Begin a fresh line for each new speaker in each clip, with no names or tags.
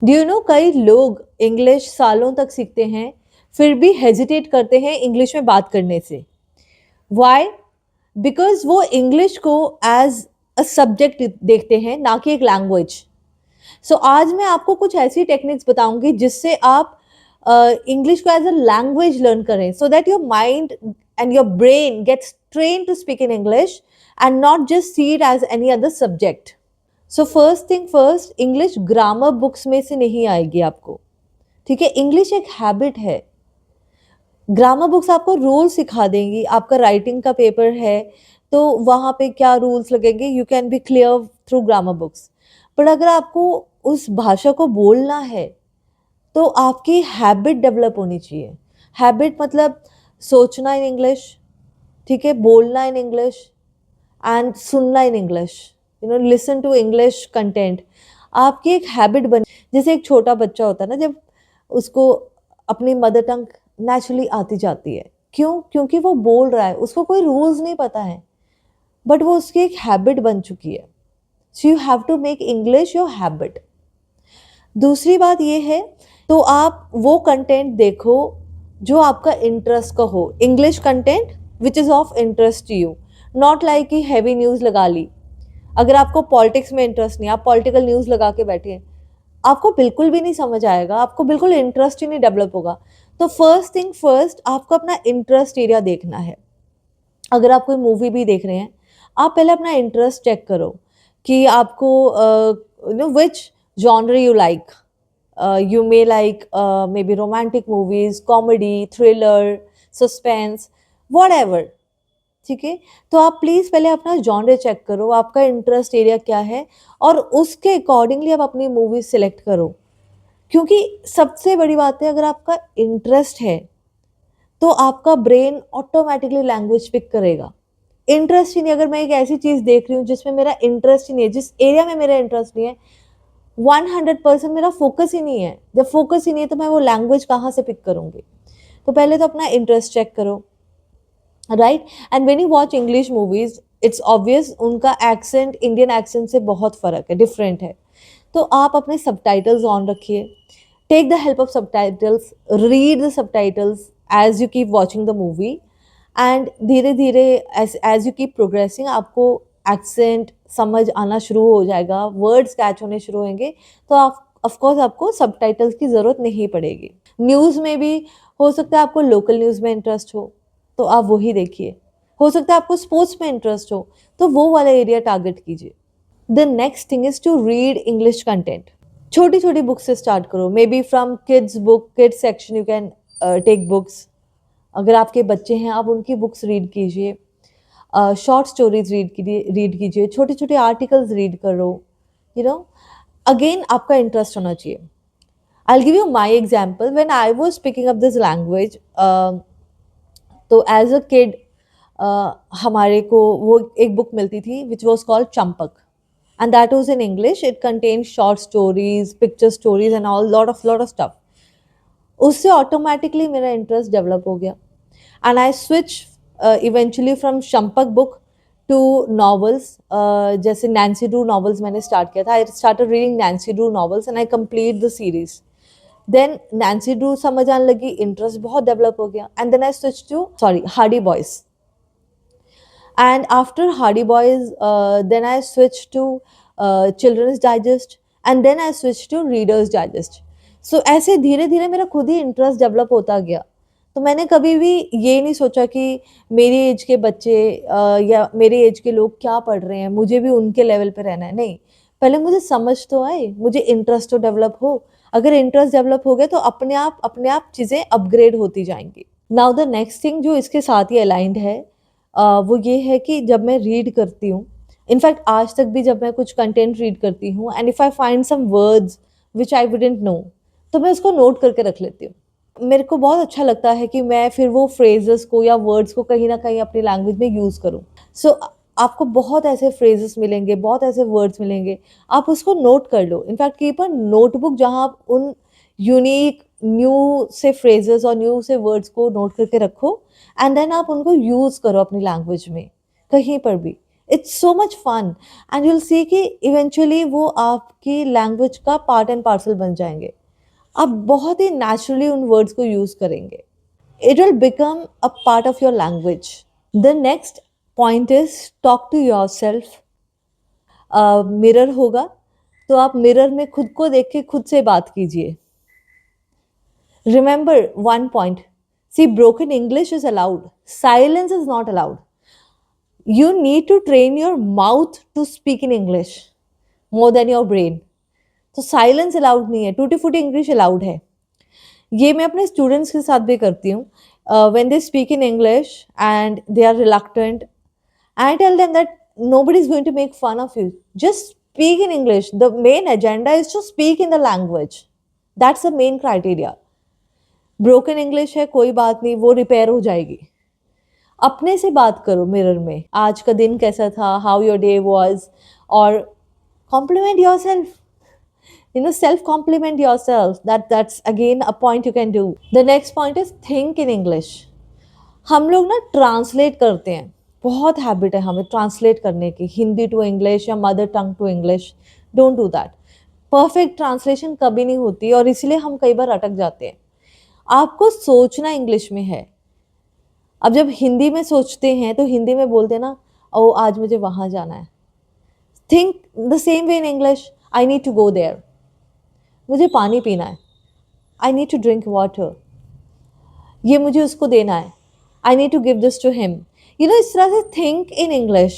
Do you know कई लोग English सालों तक सीखते हैं, फिर भी हेजिटेट करते हैं इंग्लिश में बात करने से। व्हाई? बिकॉज वो इंग्लिश को एज अ सब्जेक्ट देखते हैं, ना कि एक लैंग्वेज। सो आज मैं आपको कुछ ऐसी टेक्निक्स बताऊंगी जिससे आप इंग्लिश को एज अ लैंग्वेज लर्न करें, so that your mind and your brain gets train to speak in English and not just see it as any other subject. So first thing first, English grammar books में से नहीं आएगी आपको। ठीक है, English एक habit है। Grammar books आपको रूल सिखा देंगी। आपका राइटिंग का पेपर है तो वहां पे क्या रूल्स लगेंगे, you can be clear through grammar books. पर अगर आपको उस भाषा को बोलना है तो आपकी हैबिट डेवलप होनी चाहिए। हैबिट मतलब सोचना इन इंग्लिश, ठीक है, बोलना इन इंग्लिश एंड सुनना in English, listen to English content. आपकी एक हैबिट बन, जैसे एक छोटा बच्चा होता है ना, जब उसको अपनी मदर टंग नेचुरली आती जाती है, क्यों? क्योंकि वो बोल रहा है, उसको कोई रूल्स नहीं पता है, बट वो उसकी एक हैबिट बन चुकी है। So you have to make English your habit. दूसरी बात ये है, तो आप वो कंटेंट देखो जो आपका इंटरेस्ट का हो। English content which is of interest to you, not like कि हैवी न्यूज़ लगा ली। अगर आपको पॉलिटिक्स में इंटरेस्ट नहीं, आप पॉलिटिकल न्यूज़ लगा के बैठे हैं, आपको बिल्कुल भी नहीं समझ आएगा, आपको बिल्कुल इंटरेस्ट ही नहीं डेवलप होगा। तो फर्स्ट थिंग फर्स्ट, आपको अपना इंटरेस्ट एरिया देखना है। अगर आप कोई मूवी भी देख रहे हैं, आप पहले अपना इंटरेस्ट चेक करो कि आपको which genre you like. You may like maybe romantic movies, comedy, thriller, suspense, what. ठीक है, तो आप प्लीज पहले अपना जॉनर चेक करो, आपका इंटरेस्ट एरिया क्या है, और उसके अकॉर्डिंगली आप अपनी मूवी सिलेक्ट करो। क्योंकि सबसे बड़ी बात है, अगर आपका इंटरेस्ट है तो आपका ब्रेन ऑटोमेटिकली लैंग्वेज पिक करेगा। इंटरेस्ट ही नहीं, अगर मैं एक ऐसी चीज देख रही हूँ जिसमें मेरा इंटरेस्ट ही नहीं है, जिस एरिया में मेरा इंटरेस्ट नहीं है, 100% मेरा फोकस ही नहीं है। जब फोकस ही नहीं है तो मैं वो लैंग्वेज कहाँ से पिक करूंगी? तो पहले तो अपना इंटरेस्ट चेक करो, right. And when you watch English movies, it's obvious उनका एक्सेंट इंडियन एक्सेंट से बहुत फर्क है, डिफरेंट है। तो आप अपने सबटाइटल्स ऑन रखिए, take the help of subtitles, read the subtitles as you keep watching the movie. And धीरे धीरे एज यू कीप प्रोग्रेसिंग, आपको एक्सेंट समझ आना शुरू हो जाएगा, वर्ड्स कैच होने शुरू होंगे, तो आप ऑफकोर्स आपको सबटाइटल्स की ज़रूरत नहीं पड़ेगी। न्यूज़ में भी हो सकता है आपको लोकल न्यूज़ में इंटरेस्ट हो तो आप वही देखिए, हो सकता है आपको स्पोर्ट्स में इंटरेस्ट हो तो वो वाला एरिया टारगेट कीजिए। The next thing is to read English content. छोटी छोटी बुक से स्टार्ट करो, maybe from kids book, kids section you can take books. अगर आपके बच्चे हैं, आप उनकी बुक्स रीड कीजिए, शॉर्ट स्टोरीज रीड कीजिए, छोटे छोटे आर्टिकल्स रीड करो। यू नो, अगेन आपका इंटरेस्ट होना चाहिए। I give you my example, when I was speaking up this language, तो एज अ किड हमारे को वो एक बुक मिलती थी which was called Champak, and that was in English. It contain short stories, picture stories and all, lot of stuff. उससे automatically मेरा interest develop हो गया, and I switch eventually from Champak book to novels. जैसे Nancy Drew novels मैंने start किया था, I started reading Nancy Drew novels and I complete the series. Then Nancy Drew समझ आने लगी, इंटरेस्ट बहुत डेवलप हो गया, and then I switch to Hardy boys. And after Hardy Boys, then I switched to Children's Digest, and then I switched to Reader's Digest. So ऐसे धीरे धीरे मेरा खुद ही इंटरेस्ट डेवलप होता गया। तो मैंने कभी भी ये नहीं सोचा कि मेरी एज के बच्चे या मेरी एज के लोग क्या पढ़ रहे हैं, मुझे भी उनके लेवल पे रहना है। नहीं, पहले मुझे समझ तो आए, मुझे इंटरेस्ट तो डेवलप हो। अगर इंटरेस्ट डेवलप हो गया तो अपने आप चीज़ें अपग्रेड होती जाएंगी। नाउ द नेक्स्ट थिंग जो इसके साथ ही अलाइंड है, वो ये है कि जब मैं रीड करती हूँ, इनफैक्ट आज तक भी जब मैं कुछ कंटेंट रीड करती हूँ, and if I find some words which I wouldn't know, तो मैं उसको नोट करके रख लेती हूँ। मेरे को बहुत अच्छा लगता है कि मैं फिर वो फ्रेजेस को या वर्ड्स को कहीं ना कहीं अपनी लैंग्वेज में यूज़ करूँ। सो आपको बहुत ऐसे फ्रेजेस मिलेंगे, बहुत ऐसे वर्ड्स मिलेंगे, आप उसको नोट कर लो। इनफैक्ट कीप अ नोटबुक जहाँ आप उन यूनिक न्यू से फ्रेजेस और न्यू से वर्ड्स को नोट करके रखो, एंड देन आप उनको यूज़ करो अपनी लैंग्वेज में कहीं पर भी। It's so much fun and you'll see कि इवेंचुअली वो आपकी लैंग्वेज का पार्ट एंड पार्सल बन जाएंगे। आप बहुत ही नेचुरली उन वर्ड्स को यूज करेंगे। It will become a part of your language. The next point is talk to your self. Mirror होगा तो आप मिरर में खुद को देख के खुद से बात कीजिए। Remember one point, see broken English is allowed, silence is not allowed. You need to train your mouth to speak in English more than your brain. तो साइलेंस अलाउड नहीं है, टूटी फूटी इंग्लिश अलाउड है। ये मैं अपने स्टूडेंट्स के साथ भी करती हूँ। When they speak in English and they are reluctant, I tell them that nobody is going to make fun of you. Just speak in English. The main agenda is to speak in the language. That's the main criteria. Broken English है कोई बात नहीं, वो repair हो जाएगी। अपने से बात करो मिरर में, आज का दिन कैसा था, हाउ योर डे वाज, और compliment yourself, you know, self compliment yourself. That's again a point you can do. The next point is think in English. हम लोग ना ट्रांसलेट करते हैं, बहुत हैबिट है हमें ट्रांसलेट करने की, हिंदी टू इंग्लिश या mother tongue to English. Don't do that. Perfect translation कभी नहीं होती और इसलिए हम कई बार अटक जाते हैं। आपको सोचना इंग्लिश में है। अब जब हिंदी में सोचते हैं तो हिंदी में बोलते हैं ना, ओ आज मुझे वहाँ जाना है। Think the same way in English, I need to go there, मुझे पानी पीना है, I need to drink water, ये मुझे उसको देना है, I need to give this to him. You know, इस तरह से think in English,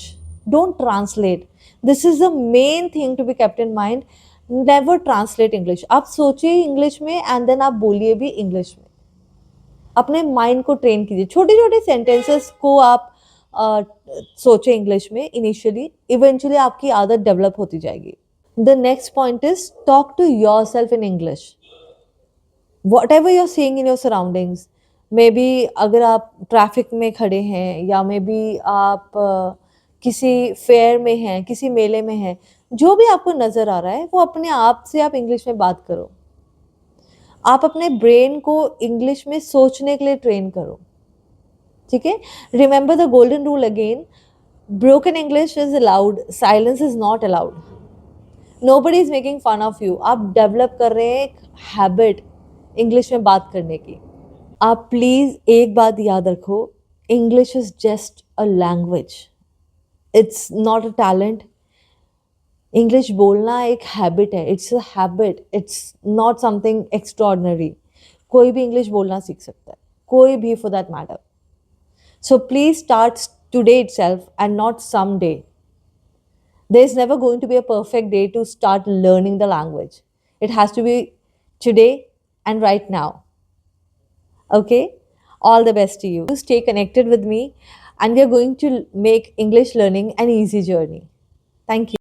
don't translate. This is the main thing to be kept in mind. Never translate English. आप सोचिए इंग्लिश में एंड देन आप बोलिए भी इंग्लिश में। अपने माइंड को ट्रेन कीजिए, छोटे छोटे सेंटेंसेस को आप सोचें इंग्लिश में इनिशियली, इवेंचुअली आपकी आदत डेवलप होती जाएगी। The next point is talk to your self in English. Whatever you're seeing in your surroundings, maybe अगर आप ट्रैफिक में खड़े हैं या मे बी आप किसी फेयर में हैं, किसी मेले में हैं, जो भी आपको नज़र आ रहा है वो अपने आप से आप इंग्लिश में बात करो। आप अपने ब्रेन को इंग्लिश में सोचने के लिए ट्रेन करो, ठीक है। Remember the golden rule again, broken English is allowed, silence is not allowed. Nobody is making fun of you. आप डेवलप कर रहे हैं एक हैबिट इंग्लिश में बात करने की। आप प्लीज एक बात याद रखो, English is just a language, it's not a talent. English बोलना एक हैबिट है, it's a habit, it's not something extraordinary. कोई भी इंग्लिश बोलना सीख सकता है, कोई भी for that matter. So please start today itself and not some day. There is never going to be a perfect day to start learning the language. It has to be today and right now. Okay? All the best to you. Stay connected with me, and we are going to make English learning an easy journey. Thank you.